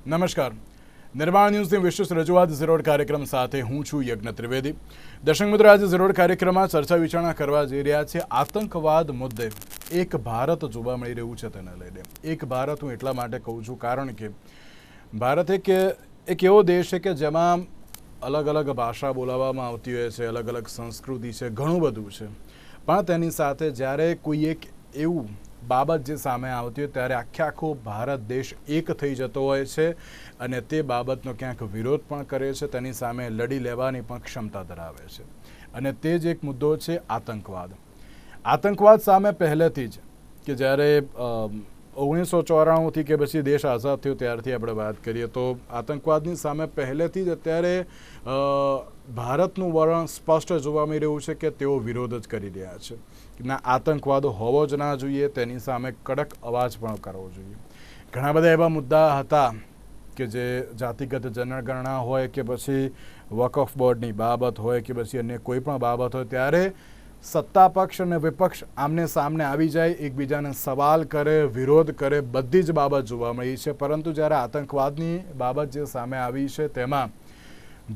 નમસ્કાર. નિર્માણ ન્યૂઝની વિશેષ રજૂઆત ઝીરોડ કાર્યક્રમ સાથે હું છું યજ્ઞ ત્રિવેદી. દર્શક મિત્રો, આજે ઝીરોડ કાર્યક્રમમાં ચર્ચા વિચારણા કરવા જઈ રહ્યા છે આતંકવાદ મુદ્દે. એક ભારત જોવા મળી રહ્યું છે તેને લઈને. એક ભારત હું એટલા માટે કહું છું કારણ કે ભારત એક એવો દેશ છે કે જેમાં અલગ અલગ ભાષા બોલાવવામાં આવતી હોય છે, અલગ અલગ સંસ્કૃતિ છે, ઘણું બધું છે. પણ તેની સાથે જ્યારે કોઈ એક એવું બાબત જે સામે આવતી હોય ત્યારે આખો ભારત દેશ એક થઈ જતો હોય છે અને તે બાબતનો ક્યાંક વિરોધ પણ કરે છે, તેની સામે લડી લેવાની પણ ક્ષમતા ધરાવે છે. અને તે જ એક મુદ્દો છે આતંકવાદ. આતંકવાદ સામે પહેલેથી જ કે જ્યારે 1994થી કે પછી દેશ આઝાદ થયો ત્યારથી આપણે વાત કરીએ તો આતંકવાદની સામે પહેલેથી જ અત્યારે ભારતનું વલણ સ્પષ્ટ જોવા મળી રહ્યું છે કે તેઓ વિરોધ જ કરી રહ્યા છે. ના, આતંકવાદ હોવો જ ના જોઈએ, તેની સામે કડક અવાજ પણ કરવો જોઈએ. ઘણા બધા એવા મુદ્દા હતા કે જે જાતિગત જનગણના હોય કે પછી વકફ બોર્ડની બાબત હોય કે પછી અન્ય કોઈ પણ બાબત હોય ત્યારે સત્તા પક્ષ અને વિપક્ષ આમને સામને આવી જાય, એકબીજાને સવાલ કરે, વિરોધ કરે, બધી જ બાબત જોવા મળી છે. પરંતુ જ્યારે આતંકવાદની બાબત જે સામે આવી છે તેમાં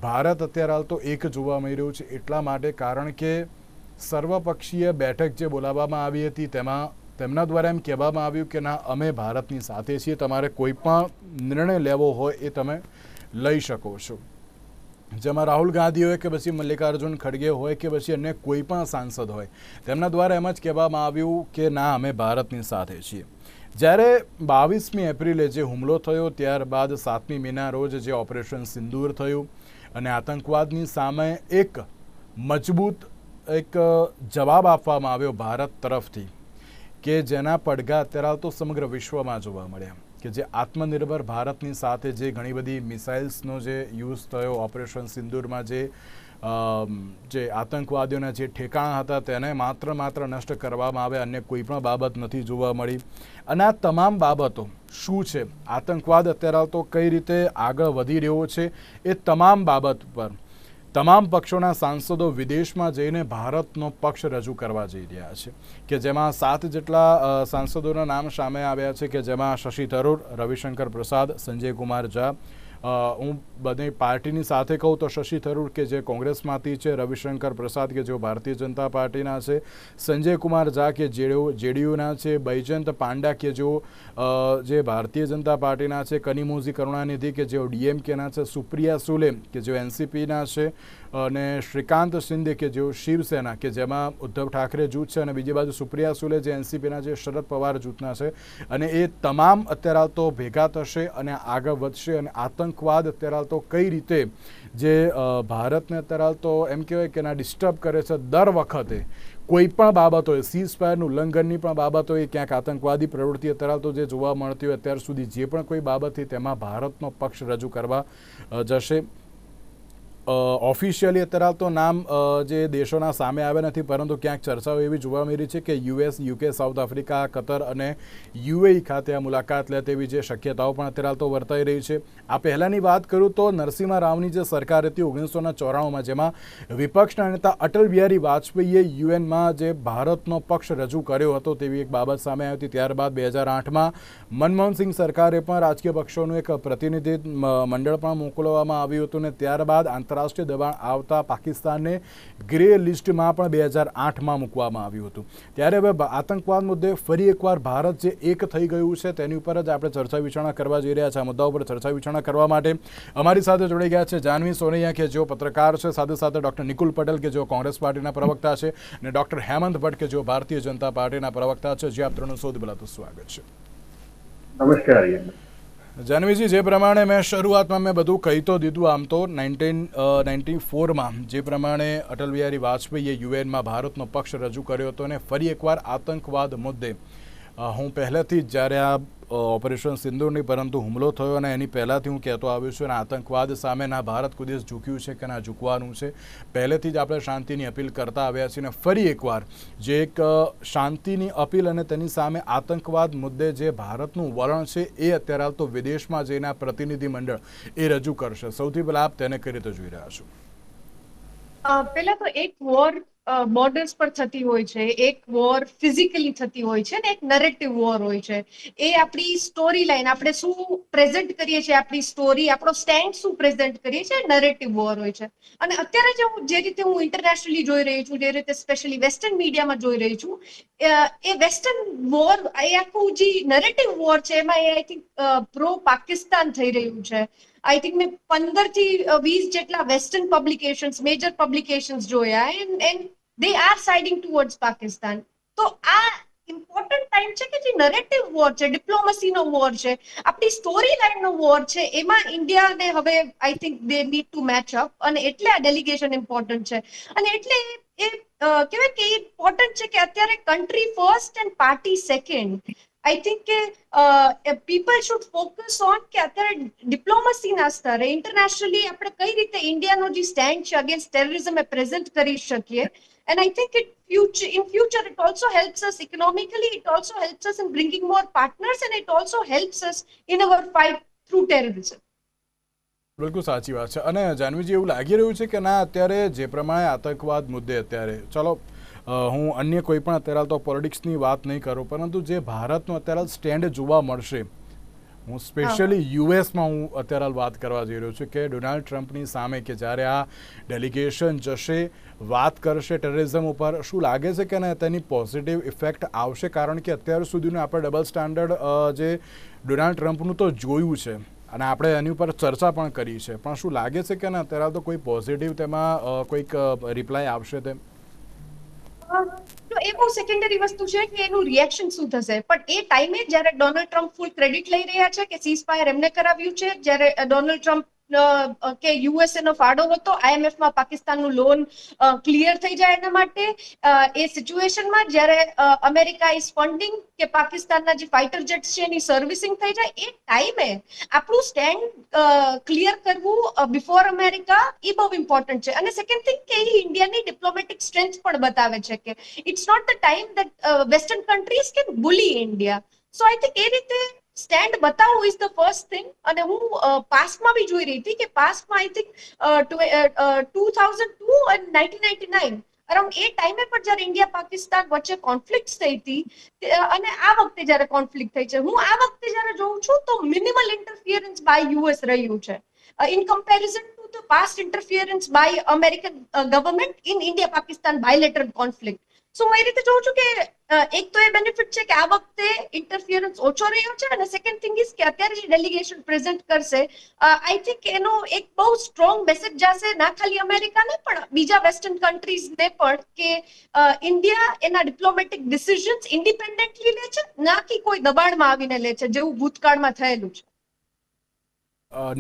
ભારત અત્યારે હાલ તો એક જોવા મળી રહ્યું છે. એટલા માટે કારણ કે સર્વપક્ષીય બેઠક જે બોલાવવામાં આવી હતી તેમાં તેમના દ્વારા એમ કહેવામાં આવ્યું કે ના, અમે ભારતની સાથે છીએ, તમારે કોઈ પણ નિર્ણય લેવો હોય એ તમે લઈ શકો છો. જેમાં રાહુલ ગાંધી હોય કે પછી મલ્લિકાર્જુન ખડગે હોય કે પછી અન્ય કોઈ પણ સાંસદ હોય, તેમના દ્વારા એમ જ કહેવામાં આવ્યું કે ના, અમે ભારતની સાથે છીએ. જ્યારે 22મી એપ્રિલે જે હુમલો થયો ત્યારબાદ 7મી મેના રોજ જે ઓપરેશન સિંદૂર થયું અને આતંકવાદની સામે એક મજબૂત જવાબ આપવામાં આવ્યો ભારત તરફથી કે જેના પડઘા અત્યારે તો સમગ્ર વિશ્વમાં જોવા મળ્યા. કે જે આત્મનિર્ભર ભારતની સાથે જે ઘણી બધી મિસાઇલ્સનો જે યુઝ થયો ઓપરેશન સિંદૂરમાં, જે આતંકવાદીઓના જે ઠેકાણા હતા તેને માત્ર નષ્ટ કરવામાં આવે, અન્ય કોઈ પણ બાબત નથી જોવા મળી. અને આ તમામ બાબતો શું છે, આતંકવાદ અત્યારે તો કઈ રીતે આગળ વધી રહ્યો છે, એ તમામ બાબત પર તમામ પક્ષોના સાંસદો વિદેશમાં જઈને ભારતનો પક્ષ રજૂ કરવા જઈ રહ્યા છે. કે જેમાં 7 જેટલા સાંસદોના નામ સામે આવ્યા છે કે જેમાં શશી થરૂર, રવિશંકર પ્રસાદ, સંજય કુમાર ઝા. હું બધી પાર્ટીની સાથે કહું તો શશી થરૂર કે જે કોંગ્રેસમાંથી છે, રવિશંકર પ્રસાદ કે જેઓ ભારતીય જનતા પાર્ટીના છે, સંજય કુમાર ઝા કે જેડીયુના છે, બૈજયંત પાંડા કે જેઓ જે ભારતીય જનતા પાર્ટીના છે, કનિમોઝી કરુણાનિધિ કે જેઓ ડીએમકેના છે, સુપ્રિયા સુલે કે જેઓ એનસીપીના છે અને શ્રીકાંત શિંદે કે જેઓ શિવસેના કે જેમાં ઉદ્ધવ ઠાકરે જૂથ છે અને બીજી બાજુ સુપ્રિયા સુલે જે એનસીપીના જે શરદ પવાર જૂથના છે. અને એ તમામ અત્યારે તો ભેગા થશે અને આગળ વધશે. અને આતંકવાદ અત્યારે તો કઈ રીતે જે ભારતને અત્યારે તો એમ કહેવાય કે ના ડિસ્ટર્બ કરે છે, દર વખતે કોઈ પણ બાબત હોય, સીઝ ફાયરનું ઉલ્લંઘનની પણ બાબત હોય, ક્યાંક આતંકવાદી પ્રવૃત્તિ અત્યારે તો જે જોવા મળતી હોય અત્યાર સુધી જે પણ કોઈ બાબત હોય તેમાં ભારતનો પક્ષ રજૂ કરવા જશે. ઓફિશિયલી અત્યારે તો નામ જે દેશોના સામે આવ્યા નથી, પરંતુ ક્યાંક ચર્ચાઓ એવી જોવા મળી છે કે US, UK, south Africa, Qatar અને યુએઈ ખાતે આ મુલાકાત લે તેવી જે શક્યતાઓ પણ અત્યારે તો વર્તાઈ રહી છે. આ પહેલાંની વાત કરું તો નરસિંહ રાવની જે સરકાર હતી 1994માં, જેમાં વિપક્ષના નેતા અટલ બિહારી વાજપેયીએ યુએનમાં જે ભારતનો પક્ષ રજૂ કર્યો હતો તેવી એક બાબત સામે આવી હતી. ત્યારબાદ 2008માં મનમોહનસિંહ સરકારે પણ રાજકીય પક્ષોનું એક પ્રતિનિધિ મંડળ પણ મોકલવામાં આવ્યું હતું. અને ત્યારબાદ આંતરરાષ્ટ્રીય દબાણ આવતા પાકિસ્તાનને ગ્રે લિસ્ટમાં પણ 2008માં મૂકવામાં આવ્યું હતું. ત્યારે હવે આતંકવાદ મુદ્દે ફરી એકવાર ભારત જે એક થઈ ગયું છે તેની ઉપર જ આપણે ચર્ચા વિચારણા કરવા જઈ રહ્યા છે. આ મુદ્દા ઉપર ચર્ચા વિચારણા કરવા માટે અમારી સાથે જોડાઈ ગયા છે જાનવી સોનૈયા કે જેઓ પત્રકાર છે, સાથે સાથે ડૉક્ટર નિકુલ પટેલ કે જેઓ કોંગ્રેસ પાર્ટીના પ્રવક્તા છે, અને ડૉક્ટર હેમંત ભટ્ટ કે જેઓ ભારતીય જનતા પાર્ટીના પ્રવક્તા છે. જે આપ ત્રણનું સૌથી પહેલાં તો સ્વાગત છે. નમસ્કાર. જાનવીજી, જે પ્રમાણે મેં શરૂઆતમાં બધું કહી તો દીધું, આમ તો 1994માં જે પ્રમાણે અટલ બિહારી વાજપેયીએ યુએનમાં ભારતનો પક્ષ રજૂ કર્યો હતો અને ફરી એકવાર આતંકવાદ મુદ્દે હું પહેલેથી જ જ્યારે આ ઓપરેશન સિંદૂર નહીં પરંતુ હુમલો થયો અને એની પહેલાંથી હું કહેતો આવ્યો છું અને આતંકવાદ સામે ના ભારત કોઈ દિવસ ઝૂક્યું છે કે ના ઝૂકવાનું છે. પહેલેથી જ આપણે શાંતિની અપીલ કરતા આવ્યા છીએ અને ફરી એકવાર જે એક શાંતિની અપીલ અને તેની સામે આતંકવાદ મુદ્દે જે ભારતનું વલણ છે એ અત્યારે હાલ તો વિદેશમાં જઈને પ્રતિનિધિ મંડળ એ રજૂ કરશે. સૌથી પહેલાં આપ તેને કઈ રીતે જોઈ રહ્યા છો? પહેલા તો એક વોર બોર્ડર્સ પર થતી હોય છે, એક વોર ફિઝિકલી થતી હોય છે ને એક નરેટિવ વોર હોય છે. એ આપણી સ્ટોરી લાઈન, આપણે શું પ્રેઝન્ટ કરીએ છીએ, આપણી સ્ટોરી, આપણો સ્ટેન્ડ શું પ્રેઝન્ટ કરીએ છીએ, નરેટિવ વોર હોય છે. અને અત્યારે જે રીતે હું ઇન્ટરનેશનલી જોઈ રહી છું, જે રીતે સ્પેશિયલી વેસ્ટર્ન મીડિયામાં જોઈ રહી છું, એ વેસ્ટર્ન વોર, એ આખું જે નરેટિવ વોર છે એમાં એ આઈ થિંક પ્રો પાકિસ્તાન થઈ રહ્યું છે. આઈ થિંક મેં 15 થી 20 જેટલા વેસ્ટર્ન પબ્લિકેશન્સ, મેજર પબ્લિકેશન્સ જોયા, and they are siding towards Pakistan. તો આ ઇમ્પોર્ટન્ટ ટાઈમ છે કે જે નરેટિવ વોર છે, ડિપ્લોમસીનો વોર છે, આપણી સ્ટોરી લાઇનનો વોર છે, એમાં ઇન્ડિયાને હવે I think they need to match up, અને એટલે આ ડેલિગેશન ઇમ્પોર્ટન્ટ છે. અને એટલે એ કહેવાય કે ઇમ્પોર્ટન્ટ છે કે અત્યારે country first and party second. I think કે પીપલ શુડ ફોકસ ઓન કે અત્યારે ડિપ્લોમસીના સ્તરે ઇન્ટરનેશનલી આપણે કઈ રીતે ઇન્ડિયાનો જે સ્ટેન્ડ છે અગેન્સ્ટ ટેરરિઝમ એ પ્રેઝન્ટ કરી શકીએ. And I think in future it also helps us economically, it also helps us in bringing more partners, and it also helps us in our fight through terrorism. બિલકુલ સાચી વાત છે. અને જાનવીજી, એવું લાગી રહ્યું છે કે ના, અત્યારે જે પ્રમાણે આતંકવાદ મુદ્દે અત્યારે, ચલો હું અન્ય કોઈ પણ અત્યારે તો પોલિટિક્સની વાત નહીં કરું, પરંતુ જે ભારતનું અત્યારે સ્ટેન્ડ જોવા મળશે, હું સ્પેશિયલી યુએસમાં હું અત્યારે વાત કરવા જઈ રહ્યો છું, કે ડોનાલ્ડ ટ્રમ્પની સામે કે જ્યારે આ ડેલિગેશન જશે, વાત કરશે ટેરરિઝમ ઉપર, શું લાગે છે કે તેની પોઝિટિવ ઇફેક્ટ આવશે? કારણ કે અત્યાર સુધીનું આપણે ડબલ સ્ટાન્ડર્ડ જે ડોનાલ્ડ ટ્રમ્પનું તો જોયું છે, અને આપણે એની ઉપર ચર્ચા પણ કરી છે, પણ શું લાગે છે કે અત્યારે તો કોઈ પોઝિટિવ તેમાં કોઈક રિપ્લાય આવશે તેમ? તો એ બહુ સેકન્ડરી વસ્તુ છે કે એનું રિએક્શન શું થશે. પણ એ ટાઈમે જ્યારે ડોનાલ્ડ ટ્રમ્પ ફૂલ ક્રેડિટ લઈ રહ્યા છે કે સીઝ ફાયર એમને કરાવ્યું છે, જ્યારે ડોનાલ્ડ ટ્રમ્પ કે યુએસએ નો ફાળો હતો આઈએમએફમાં પાકિસ્તાનનું લોન ક્લિયર થઈ જાય એના માટે, એ સિચ્યુએશનમાં જ્યારે અમેરિકા ઇઝ ફંડિંગ કે પાકિસ્તાનના જે ફાઇટર જેટ્સ છે એની સર્વિસિંગ થઈ જાય, એ ટાઈમે આપણું સ્ટેન્ડ ક્લિયર કરવું બિફોર અમેરિકા એ બહુ ઇમ્પોર્ટન્ટ છે. અને સેકન્ડ થિંગ કે એ ઇન્ડિયાની ડિપ્લોમેટિક સ્ટ્રેન્થ પણ બતાવે છે કે it's not the time that western countries can bully India. So I think એ રીતે સ્ટેન્ડ બતાવવું ઇઝ ધ ફર્સ્ટ થિંગ. અને હું પાસ્ટમાં બી જોઈ રહી હતી કે પાસ્ટમાં આઈ થિંક 2002 અને 1999 અરાઉન્ડ એ ટાઈમે પણ જ્યારે ઇન્ડિયા પાકિસ્તાન વચ્ચે કોન્ફ્લિક્ટ થઈ હતી, અને આ વખતે જ્યારે કોન્ફ્લિક્ટ થઈ છે, હું આ વખતે જ્યારે જોઉં છું તો મિનિમલ ઇન્ટરફિયરન્સ બાય યુએસ રહ્યું છે in comparison to the past interference by American government in India Pakistan bilateral conflict. So હું એ રીતે જોઉં છું કે એક તો એ બેનિફિટ છે કે આ વખતે ઇન્ટરફિયરન્સ ઓછો રહ્યો છે, અને સેકન્ડ થિંગ ઇઝ કે અત્યારે જે ડેલિગેશન પ્રેઝન્ટ કરશે, આઈ થિંક એનો એક બહુ સ્ટ્રોંગ મેસેજ જશે, ના ખાલી અમેરિકાને પણ બીજા વેસ્ટર્ન કન્ટ્રીઝને પણ, કે ઇન્ડિયા એના ડિપ્લોમેટિક ડિસિઝન્સ ઇન્ડિપેન્ડન્ટલી લે છે, ના કે કોઈ દબાણમાં આવીને લે છે, જેવું ભૂતકાળમાં થયેલું છે.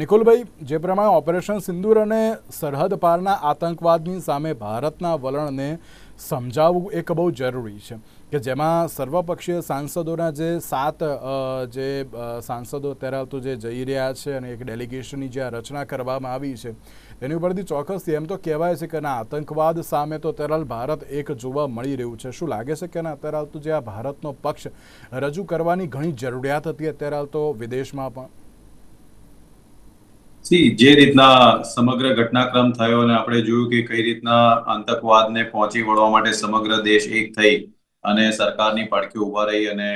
નિકુલભાઈ, જે પ્રમાણે ઓપરેશન સિંદૂર અને સરહદ પારના આતંકવાદની સામે ભારતના વલણને સમજાવવું એક બહુ જરૂરી છે, કે જેમાં સર્વપક્ષીય સાંસદોના જે 7 જે સાંસદો અત્યારે તો જે જઈ રહ્યા છે, અને એક ડેલિગેશનની જે રચના કરવામાં આવી છે, એની ઉપરથી ચોક્કસથી એમ તો કહેવાય છે કે ના, આતંકવાદ સામે તો અત્યારે ભારત એક જોવા મળી રહ્યું છે. શું લાગે છે કે ના, અત્યારે તો જે આ ભારતનો પક્ષ રજૂ કરવાની ઘણી જરૂરિયાત હતી અત્યારે તો વિદેશમાં પણ? જે રીતના સમગ્ર ઘટનાક્રમ થયો અને આપણે જોયું કે કઈ રીતના આતંકવાદને પહોંચી વળવા માટે સમગ્ર દેશ એક થઈ અને સરકારની પડખે ઉભા રહી અને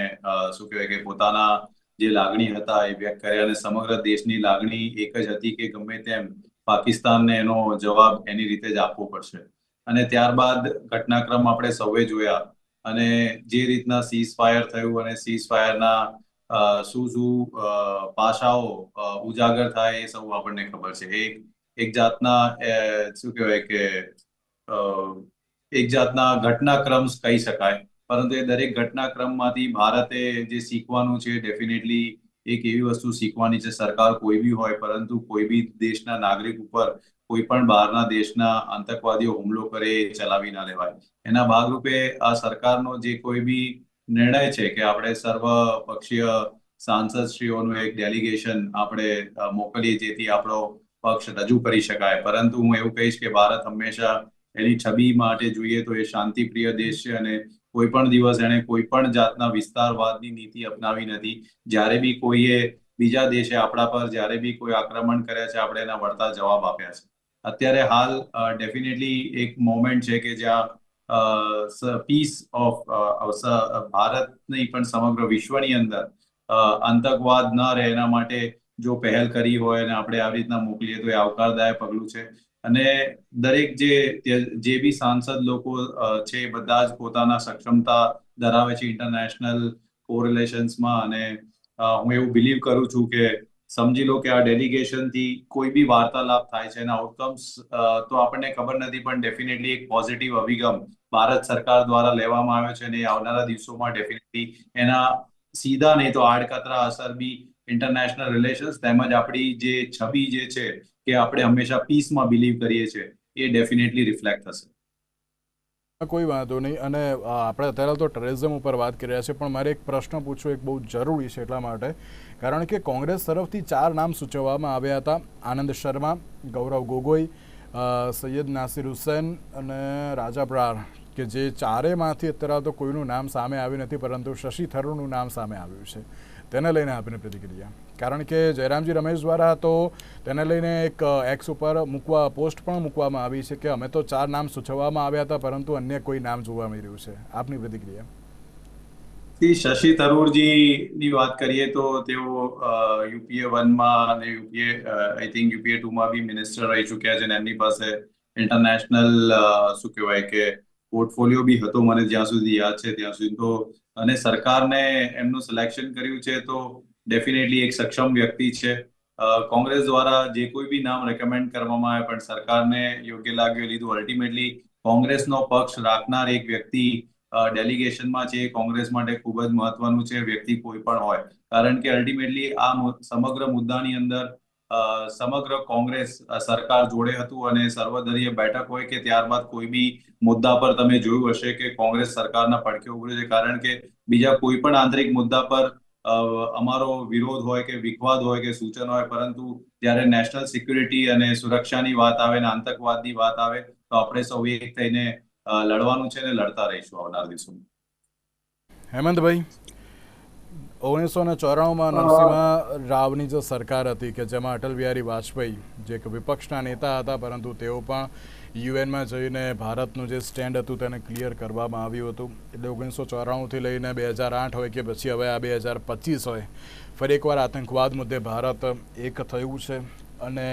શું કહેવાય કે પોતાના જે લાગણી હતા એ વ્યક્ત કર્યા, અને સમગ્ર દેશની લાગણી એક જ હતી કે ગમે તેમ પાકિસ્તાનને એનો જવાબ એની રીતે જ આપવો પડશે. અને ત્યારબાદ ઘટનાક્રમ આપણે સૌએ જોયા, અને જે રીતના સીઝ ફાયર થયું અને સીઝ ફાયરના શું પાસાઓ ઉજાગર થાય એ સૌ આપણને ખબર છે. એક જાતના શું કહેવાય કે એક જાતના ઘટનાક્રમ કહી શકાય, પરંતુ એ દરેક ઘટનાક્રમમાંથી ભારતે જે શીખવાનું છે, ડેફિનેટલી એક એવી વસ્તુ શીખવાની છે, સરકાર કોઈ બી હોય, પરંતુ કોઈ બી દેશના નાગરિક ઉપર કોઈ પણ બહારના દેશના આતંકવાદીઓ હુમલો કરે એ ચલાવી ના લેવાય. એના ભાગરૂપે આ સરકારનો જે કોઈ બી નિર્ણય છે કે આપણે સર્વપક્ષીય સાંસદશ્રીઓનું એક ડેલિગેશન આપણે મોકલીએ, જેથી આપણો પક્ષ રજૂ કરી શકાય. પરંતુ હું એવું કહીશ કે ભારત હંમેશા એની છબી માટે જોઈએ તો એ શાંતિપ્રિય દેશ છે, અને કોઈ પણ દિવસ એને કોઈ પણ જાતના વિસ્તારવાદની નીતિ અપનાવી નથી. જ્યારે બી કોઈએ બીજા દેશે આપણા પર જ્યારે બી કોઈ આક્રમણ કર્યા છે, આપણે એના વળતા જવાબ આપ્યા છે. અત્યારે હાલ ડેફિનેટલી એક મોમેન્ટ છે કે જ્યાં પીસ ઓફ ભારત નહીં પણ સમગ્ર વિશ્વની અંદર આતંકવાદ ન રહે એના માટે જો પહેલ કરી હોય અને આપણે આવી રીતના મોકલીએ તો એ આવકારદાયક પગલું છે. અને દરેક જે બી સાંસદ લોકો છે એ બધા જ પોતાના સક્ષમતા ધરાવે છે ઇન્ટરનેશનલ કોરિલેશન્સમાં. અને હું એવું બિલીવ કરું છું કે સમજી લો કે આ ડેલિગેશનથી કોઈ બી વાર્તાલાપ થાય છે એના આઉટકમ્સ તો આપણને ખબર નથી, પણ ડેફિનેટલી એક પોઝિટિવ અભિગમ ભારત સરકાર દ્વારા લેવામાં આવ્યો છે અને આવનારા દિવસોમાં ડેફિનેટલી એના સીધા નહીં તો આડકતરા અસર બી ઇન્ટરનેશનલ રિલેશન્સ તેમજ આપણી જે છબી જે છે કે આપણે હંમેશા પીસમાં બિલીવ કરીએ છીએ એ ડેફિનેટલી રિફ્લેક્ટ થશે. કોઈ વાંધો નહીં. અને આપણે અત્યારે તો ટેરરિઝમ ઉપર વાત કરી રહ્યા છીએ, પણ મારે એક પ્રશ્ન પૂછવો એક બહુ જરૂરી છે એટલા માટે, કારણ કે કોંગ્રેસ તરફથી 4 નામ સૂચવવામાં આવ્યા હતા: આનંદ શર્મા, ગૌરવ ગોગોઈ, સૈયદ નાસિર હુસૈન અને રાજા બ્રાર, કે જે ચારેયમાંથી અત્યારે તો કોઈનું નામ સામે આવ્યું નથી, પરંતુ શશી થરૂરનું નામ સામે આવ્યું છે. તેને લઈને આપની પ્રતિક્રિયા? કારણ કે જયરામજી રમેશ દ્વારા તો તેને લઈને એક એક્સ ઉપર પોસ્ટ પણ મૂકવામાં આવી છે કે અમે તો 4 નામ સૂચવવામાં આવ્યા હતા, પરંતુ અન્ય કોઈ નામ જોવા મળી રહ્યું છે. આપની પ્રતિક્રિયા? શશી થરૂરજીની વાત કરીએ તો તેઓ UPA 1માં અને આઈ થિંક UPA 2માં બી મિનિસ્ટર રહી ચૂક્યા છે અને એમની પાસે ઇન્ટરનેશનલ શું કહેવાય કે પોર્ટફોલિયો બી હતો, મને જ્યાં સુધી યાદ છે ત્યાં સુધી. તો અને સરકારને એમનું સિલેક્શન કર્યું છે તો ડેફિનેટલી એક સક્ષમ વ્યક્તિ છે. કોંગ્રેસ દ્વારા જે કોઈ બી નામ રેકમેન્ડ કરવામાં આવે પણ સરકારને યોગ્ય લાગ્યું લીધું. અલ્ટિમેટલી કોંગ્રેસનો પક્ષ રાખનાર એક વ્યક્તિ ડેલિગેશનમાં છે, કોંગ્રેસ માટે ખૂબ જ મહત્વનું છે, વ્યક્તિ કોઈ પણ હોય. કારણ કે અલ્ટિમેટલી આ સમગ્ર મુદ્દાની અંદર સમગ્ર કોંગ્રેસ સરકાર જોડે હતું અને સર્વદળીય બેઠક હોય કે ત્યારબાદ કોઈ બી મુદ્દા પર તમે જોયું હશે કે કોંગ્રેસ સરકારના પડખે ઉભી છે. કારણ કે બીજા કોઈ પણ આંતરિક મુદ્દા પર અમારો વિરોધ હોય કે વિખવાદ હોય કે સૂચન હોય, પરંતુ જ્યારે નેશનલ સિક્યુરિટી અને સુરક્ષાની વાત આવે અને આતંકવાદની વાત આવે તો આપણે સૌ એક થઈને લડવાનું છે ને લડતા રહીશું આવનાર દિવસોમાં. હેમંતભાઈ, 1994માં નરસિંહ રાવની જે સરકાર હતી કે જેમાં અટલ બિહારી વાજપેયી જે એક વિપક્ષના નેતા હતા, પરંતુ તેઓ પણ UN જઈને ભારતનું જે સ્ટેન્ડ હતું તેને ક્લિયર કરવામાં આવ્યું હતું. એટલે 1994થી લઈને 2008 હોય કે પછી હવે આ 2025 હોય, ફરી એકવાર આતંકવાદ મુદ્દે ભારત એક થયું છે. અને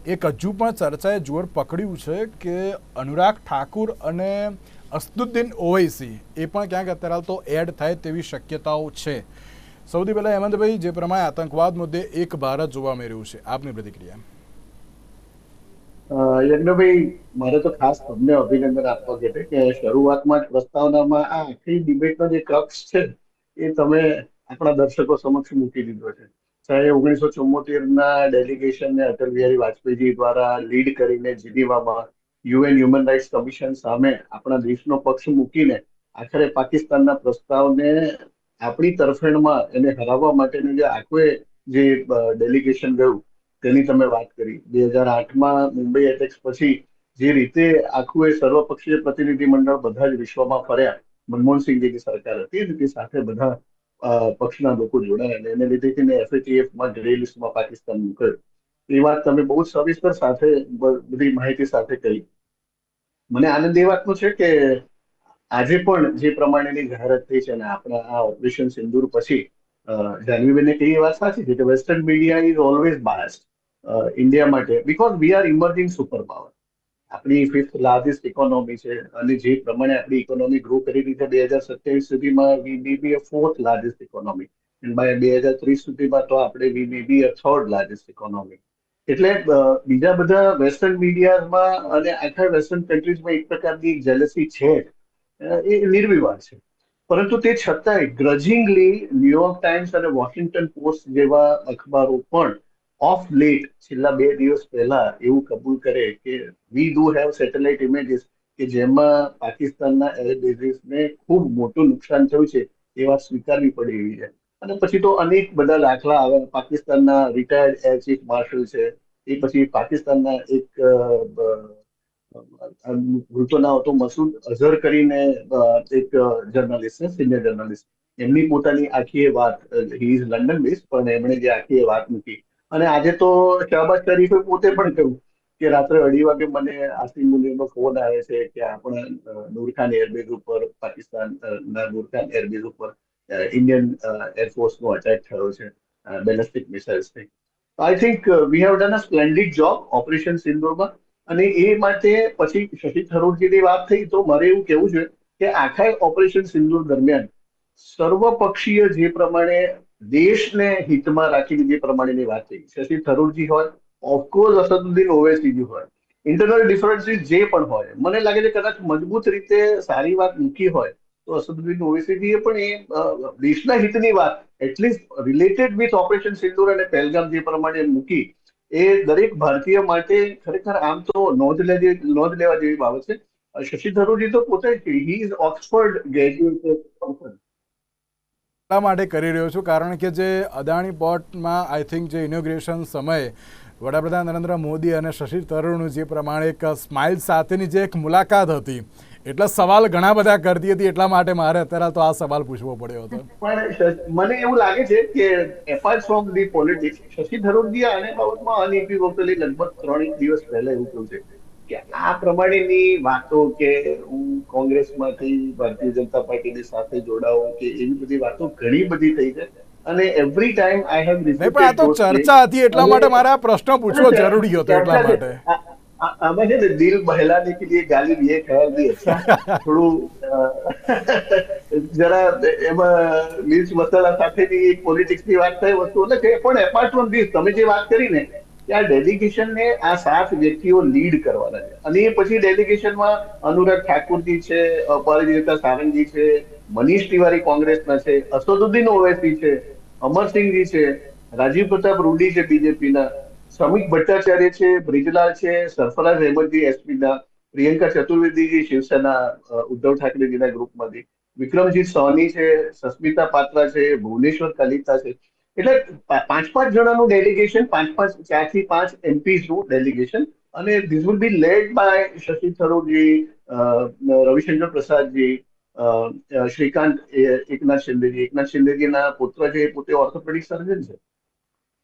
એક હજુ પણ ચર્ચાએ જોર પકડ્યું છે કે અનુરાગ ઠાકુર અને અસદુદ્દીન ઓવૈસી એ પણ ક્યાંક અત્યારે તો એડ થાય તેવી શક્યતાઓ છે. સૌથી પહેલા હેમંતભાઈ, જે પ્રમાણે આતંકવાદ મુદ્દે એક ભારત જોવા મળી રહ્યું છે, આપની પ્રતિક્રિયા? યજ્ઞભાઈ, મારે તો ખાસ તમને અભિનંદન આપવા ઘટે કે શરૂઆતમાં જ પ્રસ્તાવનામાં આ આખી ડિબેટનો જે ક્રક્સ છે એ તમે આપણા દર્શકો સમક્ષ મૂકી દીધો છે. ચાહે 1974ના ડેલિગેશનને અટલ બિહારી વાજપેયીજી દ્વારા લીડ કરીને જીનીવામાં UN હ્યુમન રાઇટ્સ કમિશન સામે આપણા દેશનો પક્ષ મૂકીને આખરે પાકિસ્તાનના પ્રસ્તાવને આપણી તરફેણમાં એને હરાવવા માટેનું જે આખું જે ડેલિગેશન ગયું તેની તમે વાત કરી. 2008માં મુંબઈ એટેક્સ પછી જે રીતે આખું એ સર્વપક્ષીય પ્રતિનિધિ મંડળ બધા જ વિશ્વમાં ફર્યા, મનમોહનસિંહજીની સરકાર હતી, તે સાથે બધા પક્ષના લોકો જોડાયા અને એને લીધે તેને FATFમાં ગ્રે લિસ્ટમાં પાકિસ્તાન મૂક્યું. એ વાત તમે બહુ સવિસ્તર સાથે બધી માહિતી સાથે કહી. મને આનંદ એ વાતનો છે કે આજે પણ જે પ્રમાણેની જાહેરાત થઈ છે અને આપણા આ ઓપરેશન સિંદૂર પછી જાનવીબેને કહી એ વાત સાચી છે કે western media is always biased India માટે, because we are emerging super power. આપણી 5th લાર્જેસ્ટ ઇકોનોમી છે અને જે પ્રમાણે આપણી ઇકોનોમી ગ્રો કરી રહી છે 2027 સુધીમાં we may be a 4th largest economy, and by 2030 સુધીમાં તો આપણે we may be a 3rd largest economy. એટલે બીજા બધા વેસ્ટર્ન મીડિયામાં અને આખા વેસ્ટર્ન કન્ટ્રીઝમાં એક પ્રકારની જેલસી છે, એ નિર્વિવાદ છે. પરંતુ તે છતાંય ગ્રજિંગલી ન્યુયોર્ક ટાઈમ્સ અને વોશિંગ્ટન પોસ્ટ જેવા અખબારો પણ ઓફ લેટ છેલ્લા 2 દિવસ પહેલા એવું કબૂલ કરે કે we do have satellite images કે જેમાં પાકિસ્તાનના એર બેઝીસને ખૂબ મોટું નુકસાન થયું છે એ વાત સ્વીકારવી પડે એવી છે. અને પછી તો અનેક બધા દાખલા આવે. પાકિસ્તાનના રિટાયર્ડ એર ચીફ માર્શલ છે, એ પછી પાકિસ્તાનના એક મૃતોના હતો મસૂદ અઝહર કરીને એક જર્નલિસ્ટ છે, સિનિયર જર્નલિસ્ટ, એમની પોતાની આખી વાત, હી ઇઝ લંડન બેઝ, પણ એમણે જે આખી વાત મૂકી. અને આજે તો શહબાઝ શરીફે પોતે પણ કહ્યું કે રાત્રે 2:30 વાગે મને આસિમ મુનીરનો ફોન આવે છે કે આપણા નૂરખાન એરબેઝ ઉપર પાકિસ્તાનના નૂરખાન એરબેઝ ઉપર ઇન્ડિયન એરફોર્સનો અટેક થયો છે બેલિસ્ટિક મિસાઇલ્સથી. I think we have done a splendid job operation સિંદૂરમાં. અને એ માટે પછી શશી થરૂરજીની વાત થઈ તો મારે એવું કહેવું છે કે આખા ઓપરેશન સિંદૂર દરમિયાન સર્વપક્ષીય જે પ્રમાણે દેશને હિતમાં રાખીને જે પ્રમાણેની વાત થઈ, શશી થરૂરજી હોય, ઓફકોર્સ અસદુદ્દીન ઓવૈસીજી હોય, ઇન્ટરનલ ડિફરન્સીસ જે પણ હોય, મને લાગે છે કદાચ મજબૂત રીતે સારી વાત મૂકી હોય તો અસદુદ્દીન ઓવૈસીજીએ પણ એ દેશના હિતની વાત એટલીસ્ટ રિલેટેડ વિથ ઓપરેશન સિંદૂર અને પહેલગામ જે પ્રમાણે મૂકી, એ દરેક ભારતીય માટે ખરેખર આમ તો નોંધ લેવા જેવી બાબત છે. શશી થરૂરજી તો પોતે he is Oxford graduate person. એટલા માટે કરી રહ્યો છું કારણ કે જે અદાણી પોર્ટમાં આઈ થિંક જે ઇનોગ્રેશન સમયે વડાપ્રધાન નરેન્દ્ર મોદી અને શશી થરૂરનું જે પ્રમાણે એક સ્માઇલ સાથેની જે એક મુલાકાત હતી, એટલે સવાલ ઘણા બધા કરતી હતી, એટલા માટે મારે અત્યારે તો આ સવાલ પૂછવો પડ્યો હતો. પણ મને એવું લાગે છે કે apart from the politics, Shashi Tharoor ji આને બાબતમાં અનઇક્વિવોકલી લગભગ 3 દિવસ પહેલા એવું કહ્યું છે કે આ પ્રમાણેની વાતો કે હું કોંગ્રેસમાંથી ભારતીય જનતા પાર્ટીની સાથે જોડાઉં કે એવી બધી વાતો ઘણી બધી થઈ છે અને એવરી ટાઈમ આઈ હેવ નહીં, પણ આ તો ચર્ચા હતી એટલા માટે મારે આ પ્રશ્ન પૂછવો જરૂરી હતો એટલા માટે. આમાં છે ને દિલ બહેલાને કે લીએ ગાલી દિए ખ્યાલ भी अच्छा થોડું જરા એમાં મિર્ચ મસાલા સાથેની પોલિટિક્સની વાત થઈ વસ્તુ એટલે કે પણ એપાર્ટ ફ્રોમ ધીસ તમે જે વાત કરી ને કે આ ડેલિગેશનને આ 7 વ્યક્તિઓ લીડ કરવાના છે અને એ પછી ડેલિગેશનમાં અનુરાગ ઠાકુરજી છે, અપરાજિતા સારંગજી છે, મનીષ તિવારી કોંગ્રેસના છે, અસદુદ્દીન ઓવૈસી છે, અમરસિંહજી છે, રાજીવ પ્રતાપ રૂડી છે બીજેપીના, શ્રમિક ભટ્ટાચાર્ય છે, બ્રિજરાજ છે, સરફરાઝ અહેમદજી એસપીના, પ્રિયંકા ચતુર્વેદીજી શિવસેના ઉદ્ધવ ઠાકરેજીના ગ્રુપમાંથી, વિક્રમજીત સોની છે, સસ્મિતા પાત્રા છે, ભુવનેશ્વર કલિતા છે. એટલે 5 જણાનું ડેલિગેશન, 4 થી 5 એમપીસ નું ડેલિગેશન અને this will be led by Shashi Tharoor ji, Ravishankar Prasad ji, Shrikant Eknath શિંદેજીના પુત્ર છે, પોતે ઓર્થોપેડિક સર્જન છે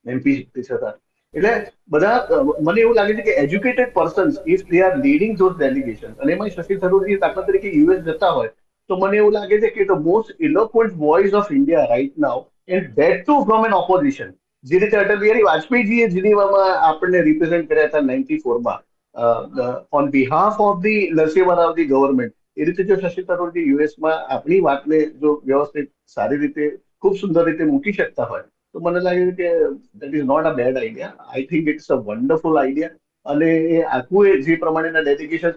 એમપી છતાં. એટલે બધા મને એવું લાગે છે કે educated persons if they are leading those delegation અને એમાં શશી થરૂરજી દાખલા તરીકે યુએસ જતા હોય તો મને એવું લાગે છે કે the most eloquent voice of India right now and that too from an opposition, જે રીતે અટલ બિહારી વાજપેયીજીએ જીનીવામાં આપણને રિપ્રેઝેન્ટ કર્યા હતા 94માં on behalf of the Narasimha Raoji government, એ રીતે જો શશી થરૂરજી યુએસમાં આપણી વાતને જો વ્યવસ્થિત સારી રીતે ખૂબ સુંદર રીતે મૂકી શકતા હોય તો મને લાગે છે કે that is not a bad idea. I think it's a wonderful idea. અને એ આખું જે પ્રમાણેના ડેલિગેશન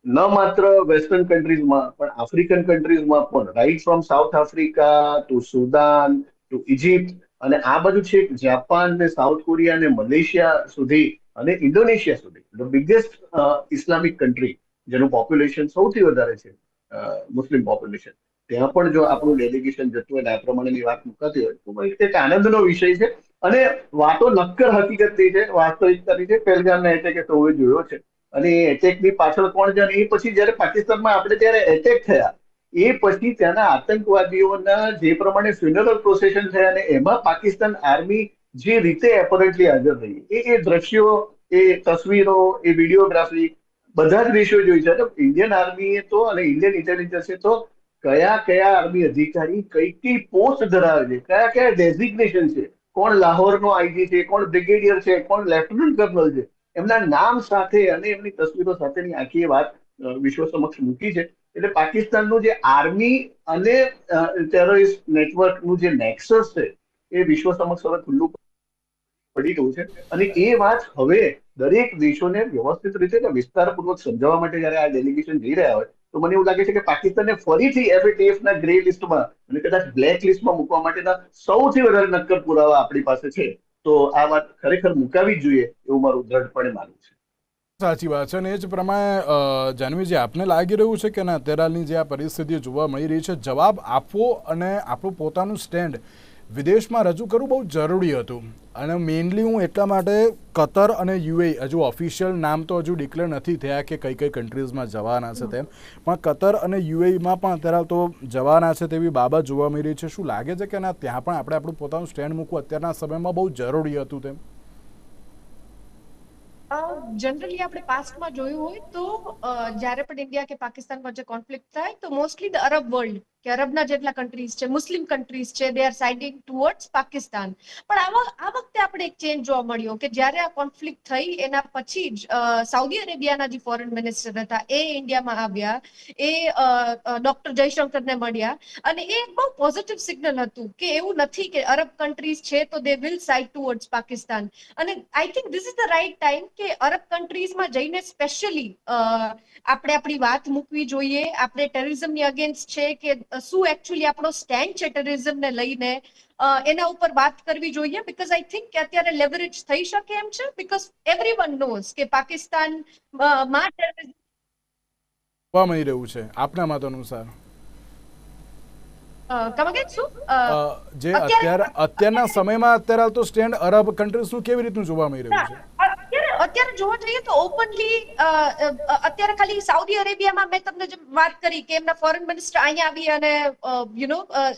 ન માત્ર વેસ્ટર્ન કન્ટ્રીઝમાં પણ આફ્રિકન કન્ટ્રીઝમાં પણ, right from South Africa to Sudan to Egypt અને આ બધું છે જાપાન ને સાઉથ કોરિયા ને મલેશિયા સુધી અને ઇન્ડોનેશિયા સુધી, ધ બિગેસ્ટ ઇસ્લામિક કન્ટ્રી જેનું પોપ્યુલેશન સૌથી વધારે છે મુસ્લિમ પોપ્યુલેશન, ત્યાં પણ જો આપણું ડેલિગેશન જતું હોય આ પ્રમાણેની વાત મુકાતી હોય તો એક આનંદનો વિષય છે. અને વાતો નક્કર હકીકતની છે, વાસ્તવિકતાની છે. પહેલગામના એટેકે સૌએ જોયો છે અને એ એટેકની પાછળ કોણ છે અને એ પછી જયારે પાકિસ્તાનમાં આપણે ત્યારે એટેક થયા એ પછી ત્યાંના આતંકવાદીઓના જે પ્રમાણે ફ્યુનરલ પ્રોસેશન થયા અને એમાં પાકિસ્તાન આર્મી જે રીતે એપરન્ટલી હાજર રહી, એ દ્રશ્યો, એ તસવીરો, એ વિડીયોગ્રાફી બધા જ દેશો જોઈ છે. ઇન્ડિયન આર્મીએ તો અને ઇન્ડિયન ઇન્ટેલિજન્સે તો કયા કયા આર્મી અધિકારી કઈ પોસ્ટ ધરાવે છે, કયા કયા ડેઝિગ્નેશન છે, કોણ લાહોરનો આઈજી છે, કોણ બ્રિગેડિયર છે, કોણ લેફ્ટનન્ટ કર્નલ છે, એમના નામ સાથે અને એમની તસવીરો સાથેની આખી વાત વિશ્વ સમક્ષ મૂકી છે. એટલે પાકિસ્તાનનું જે આર્મી અને ટેરરિસ્ટ નેટવર્કનું જે નેક્સસ છે એ વિશ્વ સમક્ષ હવે ખુલ્લું પડી ગયું છે અને એ વાત હવે દરેક દેશોને વ્યવસ્થિત રીતે વિસ્તારપૂર્વક સમજાવવા માટે જયારે આ ડેલિગેશન જઈ રહ્યા હોય તો મને એવું લાગે છે કે પાકિસ્તાનને ફરીથી FATF ના ગ્રે લિસ્ટમાં અને કદાચ બ્લેક લિસ્ટમાં મૂકવા માટેના સૌથી વધારે નક્કર પુરાવા આપણી પાસે છે. તો આ વાત ખરેખર મુકાવી જ જોઈએ એવું મારું દ્રઢપણે માનવું છે. સાચી વાત છે અને એ જ પ્રમાણે જાનવીજી આપને લાગી રહ્યું છે કે ના અત્યારની જે આ પરિસ્થિતિ જોવા મળી રહી છે, જવાબ આપવો અને આપણું પોતાનું સ્ટેન્ડ વિદેશમાં રજૂ કરવું બહુ જરૂરી હતું અને મેઇનલી હું એટલા માટે કતર અને UAE હજુ ઓફિશિયલ નામ તો હજુ ડિક્લેર નથી થયા કે કઈ કઈ કન્ટ્રીઝમાં જવાના છે તેમ, પણ કતર અને UAEમાં પણ અત્યારે તો જવાના છે તેવી બાબત જોવા મળી રહી છે. શું લાગે છે કે ના ત્યાં પણ આપણે આપણું પોતાનું સ્ટેન્ડ મૂકવું અત્યારના સમયમાં બહુ જરૂરી હતું તેમ? જનરલી આપણે પાસ્ટમાં જોયું હોય તો જ્યારે પણ ઇન્ડિયા કે પાકિસ્તાન વચ્ચે કોન્ફ્લિક્ટ થાય તો મોસ્ટલી ધ અરબ વર્લ્ડ કે અરબના જેટલા કન્ટ્રીઝ છે, મુસ્લિમ કન્ટ્રીઝ છે, they are siding towards Pakistan. પણ આ વખતે આપણે એક ચેન્જ જોવા મળ્યો કે જ્યારે આ કોન્ફ્લિક્ટ થઈ એના પછી જ સાઉદી અરેબિયાના જે ફોરેન મિનિસ્ટર હતા એ ઇન્ડિયામાં આવ્યા, એ ડોક્ટર જયશંકરને મળ્યા અને એ એક બહુ પોઝિટિવ સિગ્નલ હતું કે એવું નથી કે અરબ કન્ટ્રીઝ છે તો they will side towards Pakistan. અને I think this is the right time કે અરબ કન્ટ્રીઝમાં જઈને સ્પેશિયલી આપણે આપણી વાત મૂકવી જોઈએ. આપણે ટેરરિઝમની અગેન્સ્ટ છે કે શું એકચ્યુઅલી આપણો સ્ટેન્ડ છે ટેરરિઝમને લઈને, એના ઉપર વાત કરવી જોઈએ. બીકોઝ આઈ થિંક કે અત્યારે લેવરેજ થઈ શકે એમ છે, બીકોઝ એવરીવન નોઝ કે પાકિસ્તાન માં ટેરરિઝમ જોવા મળી રહ્યું છે આપના મત અનુસાર? શું જે અત્યારના સમયમાં અત્યારે હાલ તો સ્ટેન્ડ અરબ કન્ટ્રીઝનું કેવી રીતનું જોવા મળી રહ્યું છે? અત્યારે જોવા જઈએ તો ઓપનલી અત્યારે ખાલી સાઉદી અરેબિયામાં મેં તમને જે વાત કરી કે એમના ફોરેન મિનિસ્ટર અહીંયા આવી અને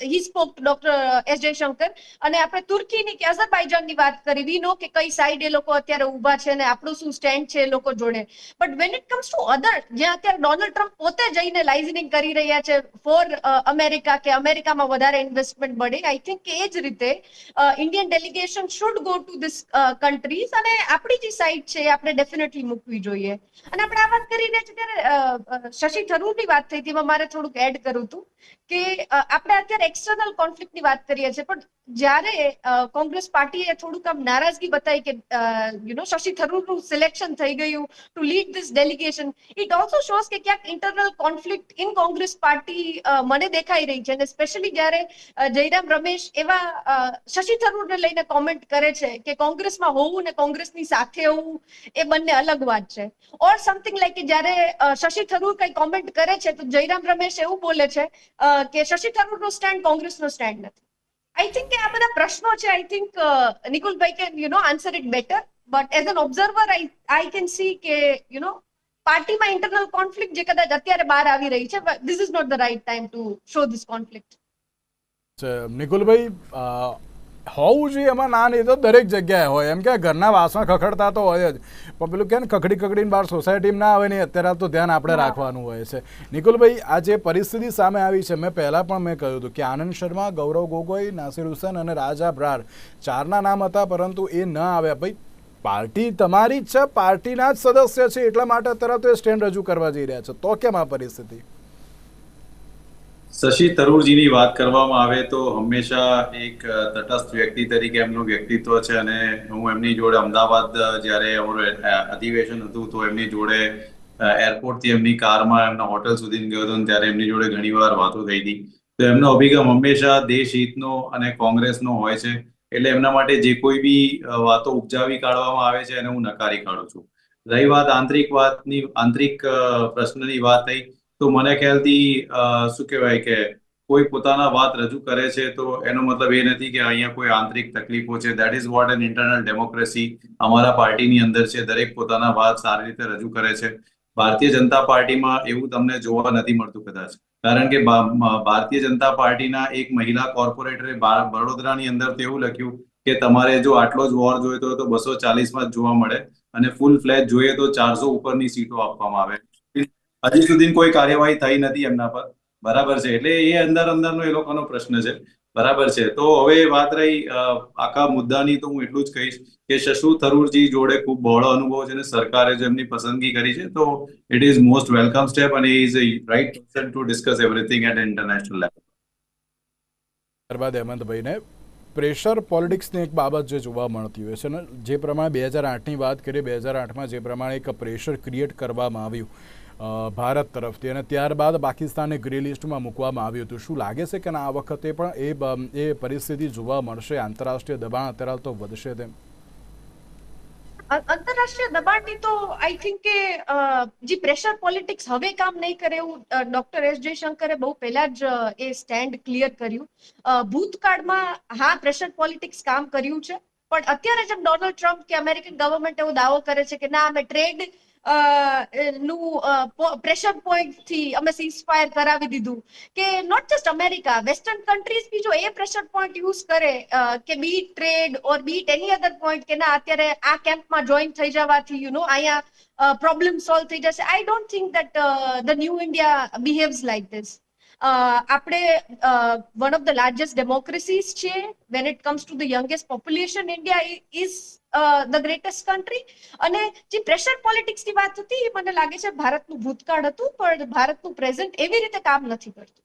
હી સ્પોક ડોક્ટર એસ જયશંકર, અને આપણે તુર્કીની કે અઝરબાઈજાનની વાત કરી, વી નો કે કઈ સાઈડ એ લોકો અત્યારે ઊભા છે અને આપણું શું સ્ટેન્ડ છે એ લોકો જોડે. But when it comes to other, જ્યાં અત્યારે ડોનાલ્ડ ટ્રમ્પ પોતે જઈને લાઇઝનિંગ કરી રહ્યા છે ફોર અમેરિકા કે અમેરિકામાં વધારે ઇન્વેસ્ટમેન્ટ મળે, આઈ થિંક કે એ જ રીતે Indian delegation should go to this countries અને આપણી જે સાઈડ છે આપણે ડેફિનેટલી મૂકવી જોઈએ. અને આપણે આ વાત કરી રહ્યા છીએ ત્યારે શશી થરૂરની વાત થઈ હતી, એમાં મારે થોડુંક એડ કરવું હતું કે આપણે અત્યારે એક્સટર્નલ કોન્ફ્લિક્ટની વાત કરીએ છીએ, પણ જ્યારે કોંગ્રેસ પાર્ટીએ થોડુંક આમ નારાજગી બતાવી કે શશી થરૂરનું સિલેક્શન થઈ ગયું to lead this delegation, it also shows કે ક્યાંક internal conflict in Congress party મને દેખાઈ રહી છે. અને સ્પેશિયલી જ્યારે જયરામ રમેશ એવા શશી થરૂરને લઈને કોમેન્ટ કરે છે કે કોંગ્રેસમાં હોવું ને કોંગ્રેસની સાથે હોવું એ બંને અલગ વાત છે, ઓર સમથિંગ લાઈક કે જ્યારે શશી થરૂર કઈ કોમેન્ટ કરે છે તો જયરામ રમેશ એવું બોલે છે કે શશી થરૂરનો સ્ટેન્ડ કોંગ્રેસનો સ્ટેન્ડ નથી. આઈ થિંક કે આ બધા પ્રશ્નો છે. I think Nikulbhai can answer it better, but as an observer I can see કે પાર્ટીમાં ઇન્ટરનલ કોન્ફ્લિક્ટ જે કદાચ અત્યારે બહાર આવી રહી છે, this is not the right time to show this conflict. Nikulbhai, હોવું જોઈએ એમાં ના નહીં તો દરેક જગ્યાએ હોય, એમ કે ઘરના વાસણ ખખડતા તો હોય જ, પણ પેલું કે કખડીને બહાર સોસાયટીમાં ના આવે નહીં, અત્યારે તો ધ્યાન આપણે રાખવાનું હોય છે. નિકુલભાઈ, આ જે પરિસ્થિતિ સામે આવી છે, મેં પહેલાં પણ મેં કહ્યું હતું કે આનંદ શર્મા, ગૌરવ ગોગોઈ, નાસિર હુસૈન અને રાજા બ્રાર ચારના નામ હતા, પરંતુ એ ન આવ્યા. ભાઈ, પાર્ટી તમારી જ છે, પાર્ટીના જ સદસ્ય છે, એટલા માટે અત્યારે તો એ સ્ટેન્ડ રજૂ કરવા જઈ રહ્યા છે, તો કેમ આ પરિસ્થિતિ? શશી થરૂરજીની વાત કરવામાં આવે તો હંમેશા એક તટસ્થ વ્યક્તિ તરીકે એમનું વ્યક્તિત્વ છે, અને હું એમની જોડે અમદાવાદ જ્યારે અમારું અધિવેશન હતું તો એમની જોડે એરપોર્ટથી એમની કારમાં એમના હોટલ સુધી ગયો હતો, ત્યારે એમની જોડે ઘણીવાર વાતો થઈ હતી. તો એમનો અભિગમ હંમેશા દેશ હિતનો અને કોંગ્રેસનો હોય છે, એટલે એમના માટે જે કોઈ બી વાતો ઉપજાવી કાઢવામાં આવે છે એને હું નકારી કાઢું છું. રહી વાત આંતરિક પ્રશ્નની વાત થઈ તો મને ખ્યાલથી શું કહેવાય કે કોઈ પોતાના વાત રજૂ કરે છે તો એનો મતલબ એ નથી કે અહીંયા કોઈ આંતરિક તકલીફો છે. That is what an internal democracy અમારા પાર્ટીની અંદર છે. દરેક પોતાના વાત સારી રીતે રજૂ કરે છે. ભારતીય જનતા પાર્ટીમાં એવું તમને જોવા નથી મળતું કદાચ, કારણ કે ભારતીય જનતા પાર્ટીના એક મહિલા કોર્પોરેટરે વડોદરાની અંદર તો એવું લખ્યું કે તમારે જો આટલો જ વોર જોઈતો હોય તો 240માં જ જોવા મળે, અને ફૂલ ફ્લેજ જોઈએ તો 400 ઉપરની સીટો આપવામાં આવે. હજી સુધી કોઈ કાર્યવાહી થઈ નથી એમના પર, બરાબર છે. એટલે એ અંદરનો એ લોકોનો પ્રશ્ન છે, બરાબર છે. તો હવે વાત રહી આખા મુદ્દાની, તો હું એટલું જ કહીશ કે શશી થરૂરજી જોડે ખૂબ બહોળો અનુભવ છે અને સરકારે જો એમની પસંદગી કરી છે તો it is most welcome step, અને is a right person to discuss everything at international level. ત્યારબાદ હેમંતભાઈને પ્રેશર પોલિટિક્સની એક બાબત જે જોવા મળતી હોય છે ને, જે પ્રમાણે 2008ની વાત કરીએ, 2008માં જે પ્રમાણે એક પ્રેશર ક્રિએટ કરવામાં આવ્યું ભારત તરફથી, અને ત્યારબાદ પાકિસ્તાનને ગ્રે લિસ્ટમાં મૂકવામાં આવ્યું હતું, શું લાગે છે કે આ વખતે પણ એ પરિસ્થિતિ જોવા મળશે? આંતરરાષ્ટ્રીય દબાણ અત્યારે તો વધશે તેમ? આંતરરાષ્ટ્રીય દબાણની તો આઈ થિંક કે જે પ્રેશર પોલિટિક્સ હવે કામ નહીં કરે એવું ડોક્ટર એસ જયશંકરે બહુ પહેલા જ એ સ્ટેન્ડ ક્લિયર કર્યું. ભૂતકાળમાં હા પ્રેશર પોલિટિક્સ કામ કર્યું છે, પણ અત્યારે જેમ ડોનાલ્ડ ટ્રમ્પ કે અમેરિકન ગવર્મેન્ટ એવો દાવો કરે છે કે ના અમે ટ્રેડ નું પ્રેશર પોઈન્ટ થી અમે સીઝફાયર કરાવી દીધું, કે not just America, western countries બી જો એ પ્રેશર પોઈન્ટ યુઝ કરે કે બી ટ્રેડ ઓર બી એની અધર પોઈન્ટ કે ના અત્યારે આ કેમ્પમાં જોઈન થઈ જવાથી અહીંયા પ્રોબ્લેમ સોલ્વ થઈ જશે, I don't think that the new India બિહેવ્સ like this. આપણે વન ઓફ ધ લાર્જેસ્ટ ડેમોક્રેસીઝ છે. When it comes to the youngest population, India is the greatest country. અને જે પ્રેશર પોલિટિક્સ ની વાત હતી એ મને લાગે છે ભારતનું ભૂતકાળ હતું, પણ ભારતનું પ્રેઝન્ટ એવી રીતે કામ નથી કરતું.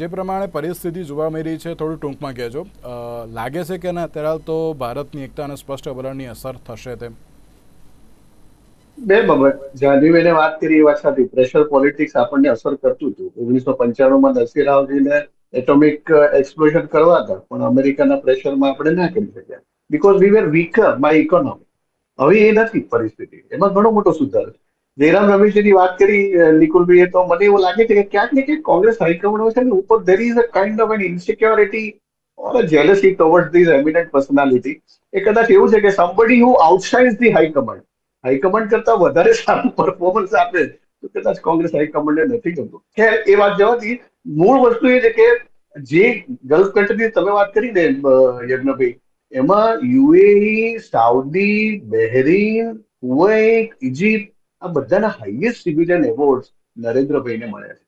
જે પ્રમાણે પરિસ્થિતિ જોવા મળી રહી છે થોડું ટૂંકમાં કહેજો. લાગે છે કે ના અત્યારે તો ભારતની એકતા અને સ્પષ્ટ વલણની અસર થશે તેમ? બે બાબત, જાનવીને વાત કરી એ વાત સાચી. પ્રેશર પોલિટિક્સ આપણને અસર કરતું હતું. 1995 નરસિંહરાવજીને એટોમિક એક્સપ્લોઝન કરવા હતા, પણ અમેરિકાના પ્રેશરમાં આપણે ના કરી શક્યા, because we were weaker by economy. હવે એ નથી પરિસ્થિતિ, એમાં ઘણો મોટો સુધાર છે. જયરામ રમેશજીની વાત કરી નિકુલભાઈએ, તો મને એવું લાગે છે કે ક્યાંક ને ક્યાંક કોંગ્રેસ હાઈકમાન્ડ છે ને ઉપર there is a kind of an insecurity or a jealousy towards this eminent personality. એ કદાચ એવું છે કે somebody who outshines the high command કરતા વધારે સારું પરફોર્મન્સ આપે તો કદાચ કોંગ્રેસ હાઈકમાન્ડે નથી કરતું. ખેર, એ વાત જવાથી મૂળ વસ્તુ એ છે કે જે ગલ્ફ કન્ટ્રીની તમે વાત કરી ને યજ્ઞભાઈ, એમાં UAE, Saudi, Bahrain, Kuwait, Egypt આ બધાના હાઈએસ્ટ સિવિલિયન એવોર્ડ નરેન્દ્રભાઈને મળ્યા છે.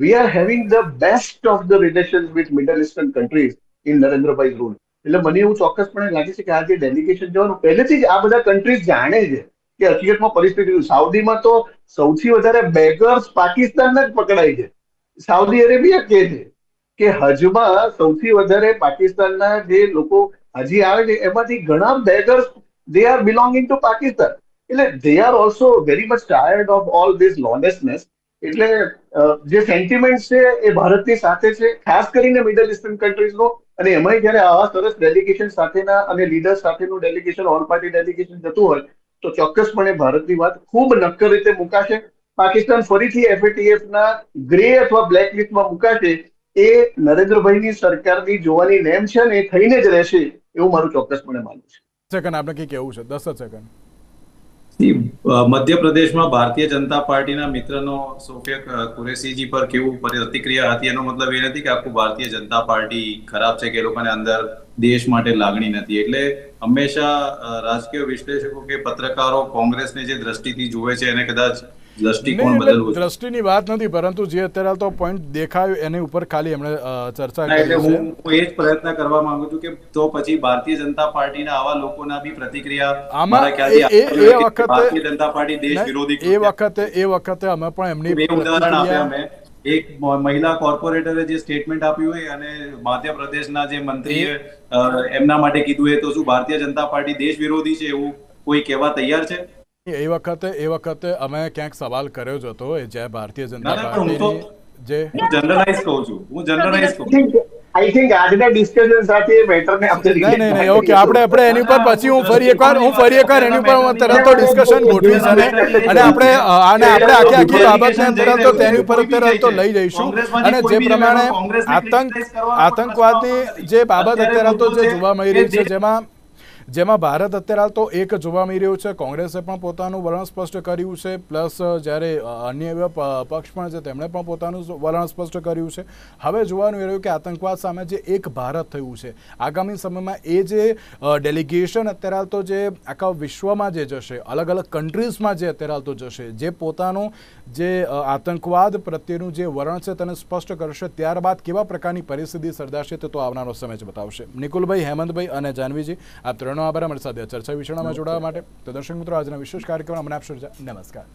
We are having the best of the relations with middle eastern countries in Narendrabhai rule. એટલે મને એવું ચોક્કસપણે લાગે છે કે આ જે ડેલિગેશન જવાનું પહેલેથી જ આ બધા કન્ટ્રીઝ જાણે છે કે હકીકતમાં પરિસ્થિતિ. સાઉદીમાં તો સૌથી વધારે બેગર્સ પાકિસ્તાનના જ પકડાય છે. સાઉદી અરેબિયા કહે છે કે હજમાં સૌથી વધારે પાકિસ્તાનના જે લોકો હજી આવે છે એમાંથી ઘણા beggars they are belonging to Pakistan. એટલે they are also very much tired of all this loneliness. એટલે જે સેન્ટિમેન્ટ છે એ ભારતની સાથે છે, ખાસ કરીને મિડલ ઇસ્ટર્ન કન્ટ્રીઝનો. અને એમાંય જયારે આવા સરસ ડેલિગેશન સાથેના અને લીડર સાથેનું ડેલિગેશન, ઓલ પાર્ટી ડેલિગેશન જતું હોય તો ચોક્કસપણે ભારતની વાત ખૂબ નક્કર રીતે મુકાશે. પાકિસ્તાન ફરીથી FATF ના ગ્રે અથવા બ્લેક લિસ્ટમાં મુકાશે એ નરેન્દ્રભાઈની સરકારની જોવાની નેમ છે ને એ થઈને જ રહેશે એવું મારું ચોક્કસપણે માનવું છે. સેકન્ડ આપણે કંઈ કહેવું છે? 10 સેકન્ડ. મધ્યપ્રદેશમાં ભારતીય જનતા પાર્ટીના મિત્રનો સોફિયા કુરેશીજી પર કેવું પ્રતિક્રિયા હતી, એનો મતલબ એ નથી કે આખું ભારતીય જનતા પાર્ટી ખરાબ છે કે એ લોકોને અંદર દેશ માટે લાગણી નથી. એટલે હંમેશા રાજકીય વિશ્લેષકો કે પત્રકારો કોંગ્રેસને જે દ્રષ્ટિથી જુએ છે એને કદાચ દ્રષ્ટિકોણ બદલવું. દ્રષ્ટિની વાત નથી, પરંતુ જે અત્યારે તો પોઈન્ટ દેખાયો એની ઉપર ખાલી એમણે ચર્ચા કરી છે. હું એ જ પ્રયત્ન કરવા માંગુ છું કે તો પછી ભારતીય જનતા પાર્ટીના આવા લોકોના બી પ્રતિક્રિયા ભારતીય જનતા પાર્ટી દેશ વિરોધી. એ વખતે અમે પણ એમની ઉદાહરણ આપ્યા. મેં એક મહિલા કોર્પોરેટરે જે સ્ટેટમેન્ટ આપ્યું હોય અને મધ્યપ્રદેશના જે મંત્રીએ એમના માટે કીધું હોય, તો શું ભારતીય જનતા પાર્ટી દેશ વિરોધી છે એવું કોઈ કહેવા તૈયાર છે? એ વખતે અમે ક્યાંક સવાલ કર્યો જ હતો એ જે ભારતીય જનતા પાર્ટીની જે જનરલાઇઝ કહું છું. આઈ થિંક આજના ડિસ્કશન સાથે મેટરને આપણે નહીં ઓકે આપણે એની ઉપર પછી હું ફરી એકવાર એની ઉપર તરત તો ડિસ્કશન ગોઠવીશ અને આપણે આખી બાબતને તરત તો તેની ઉપર તરત તો લઈ જઈશું. અને જે પ્રમાણે આતંકવાદની જે બાબત અત્યારે તો જે જોવા મળી રહી છે, જેમાં ભારત અત્યારે તો એક જોવા મળી રહ્યું છે. કોંગ્રેસે પણ પોતાનું વલણ સ્પષ્ટ કર્યું છે, પ્લસ જ્યારે અન્ય એવા પક્ષ પણ છે તેમણે પણ પોતાનું વલણ સ્પષ્ટ કર્યું છે. હવે જોવાનું એ રહ્યું કે આતંકવાદ સામે જે એક ભારત થયું છે, આગામી સમયમાં એ જે ડેલિગેશન અત્યારે તો જે આખા વિશ્વમાં જે જશે, અલગ અલગ કન્ટ્રીઝમાં જે અત્યારે તો જશે, જે પોતાનું જે આતંકવાદ પ્રત્યેનું જે વલણ છે તેને સ્પષ્ટ કરશે, ત્યારબાદ કેવા પ્રકારની પરિસ્થિતિ સર્જાશે તે તો આવનારો સમય જ બતાવશે. નિકુલભાઈ, હેમંતભાઈ અને જાનવીજી, આપ ત્રણનો આભાર અમારી સાથે ચર્ચા વિચારણામાં જોડાવા માટે. તો દર્શક મિત્રો, આજના વિશેષ કાર્યક્રમ અમને આપશો. નમસ્કાર.